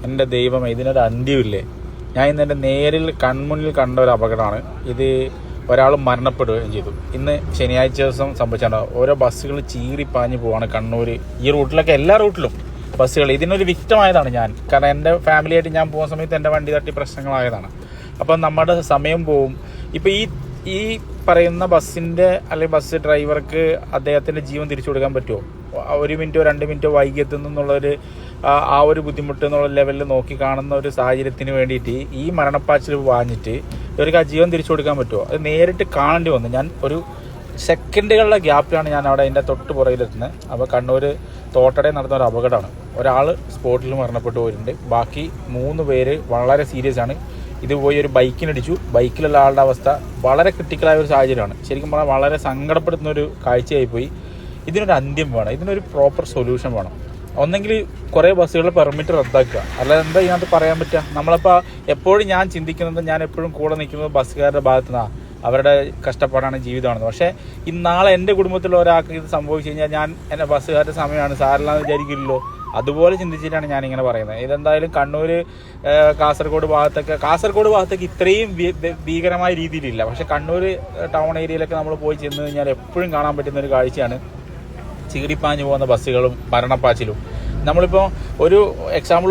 എൻ്റെ ദൈവമേ, ഇതിനൊരു അന്ത്യമില്ലേ. ഞാൻ ഇന്ന് എൻ്റെ നേരിൽ കൺമുന്നിൽ കണ്ട ഒരു അപകടമാണ് ഇത്. ഒരാൾ മരണപ്പെടുകയും ചെയ്തു. ഇന്ന് ശനിയാഴ്ച ദിവസം സംഭവിച്ചാണ്. ഓരോ ബസ്സുകൾ ചീറിപ്പാഞ്ഞ് പോവാണ് കണ്ണൂർ. ഈ റൂട്ടിലൊക്കെ എല്ലാ റൂട്ടിലും ബസ്സുകൾ. ഇതിനൊരു വിക്റ്റമായതാണ് ഞാൻ. കാരണം എൻ്റെ ഫാമിലിയായിട്ട് ഞാൻ പോകുന്ന സമയത്ത് എൻ്റെ വണ്ടി തട്ടി പ്രശ്നങ്ങളായതാണ്. അപ്പം നമ്മുടെ സമയം പോവും. ഇപ്പം ഈ പറയുന്ന ബസ്സിൻ്റെ അല്ലെങ്കിൽ ബസ് ഡ്രൈവർക്ക് അദ്ദേഹത്തിൻ്റെ ജീവൻ തിരിച്ചു കൊടുക്കാൻ പറ്റുമോ? 1 മിനിറ്റോ 2 മിനിറ്റോ വൈകി എത്തുന്നുള്ളൊരു ആ ഒരു ബുദ്ധിമുട്ട് എന്നുള്ള ലെവലിൽ നോക്കി കാണുന്ന ഒരു സാഹചര്യത്തിന് വേണ്ടിയിട്ട് ഈ മരണപ്പാച്ചിൽ വാങ്ങിയിട്ട് ഇവർക്ക് ആ ജീവൻ തിരിച്ചു കൊടുക്കാൻ പറ്റുമോ? അത് നേരിട്ട് കാണേണ്ടി വന്നു. ഞാൻ ഒരു സെക്കൻഡുകളുടെ ഗ്യാപ്പിലാണ് ഞാൻ അവിടെ അതിൻ്റെ തൊട്ട് പുറകിലെത്തുന്നത്. അപ്പോൾ കണ്ണൂർ തോട്ടടയിൽ നടന്ന ഒരു അപകടമാണ്. ഒരാൾ സ്പോട്ടിൽ മരണപ്പെട്ടു പോയിട്ടുണ്ട്. ബാക്കി 3 പേര് വളരെ സീരിയസ് ആണ്. ഇത് പോയി ഒരു ബൈക്കിനടിച്ചു. ബൈക്കിലുള്ള ആളുടെ അവസ്ഥ വളരെ ക്രിട്ടിക്കലായ ഒരു സാഹചര്യമാണ്. ശരിക്കും പറഞ്ഞാൽ വളരെ സങ്കടപ്പെടുത്തുന്ന ഒരു കാഴ്ചയായിപ്പോയി. ഇതിനൊരു അന്ത്യം വേണം. ഇതിനൊരു പ്രോപ്പർ സൊല്യൂഷൻ വേണം. ഒന്നെങ്കിൽ കുറേ ബസ്സുകളുടെ പെർമിറ്റ് റദ്ദാക്കുക. അല്ലാതെ എന്താ ഇതിനകത്ത് പറയാൻ പറ്റുക? നമ്മളിപ്പോൾ എപ്പോഴും ഞാൻ ചിന്തിക്കുന്നത്, ഞാൻ എപ്പോഴും കൂടെ നിൽക്കുന്നത് ബസ്സുകാരുടെ ഭാഗത്തു നിന്നാണ്. അവരുടെ കഷ്ടപ്പാടാണ്, ജീവിതമാണെന്ന്. പക്ഷേ നാളെ എൻ്റെ കുടുംബത്തിലുള്ള ഒരാൾക്ക് ഇത് സംഭവിച്ചു കഴിഞ്ഞാൽ ഞാൻ എൻ്റെ ബസ്സുകാരുടെ സമയമാണ് സാറില്ലാന്ന് വിചാരിക്കില്ലല്ലോ. അതുപോലെ ചിന്തിച്ചിട്ടാണ് ഞാനിങ്ങനെ പറയുന്നത്. ഇതെന്തായാലും കണ്ണൂർ, കാസർഗോഡ് ഭാഗത്തൊക്കെ ഇത്രയും ഭീകരമായ രീതിയിലില്ല. പക്ഷേ കണ്ണൂർ ടൗൺ ഏരിയയിലൊക്കെ നമ്മൾ പോയി ചെന്ന് കഴിഞ്ഞാൽ എപ്പോഴും കാണാൻ പറ്റുന്ന ഒരു കാഴ്ചയാണ് ചീറിപ്പാഞ്ഞു പോകുന്ന ബസ്സുകളും മരണപ്പാച്ചിലും. നമ്മളിപ്പോൾ ഒരു എക്സാമ്പിൾ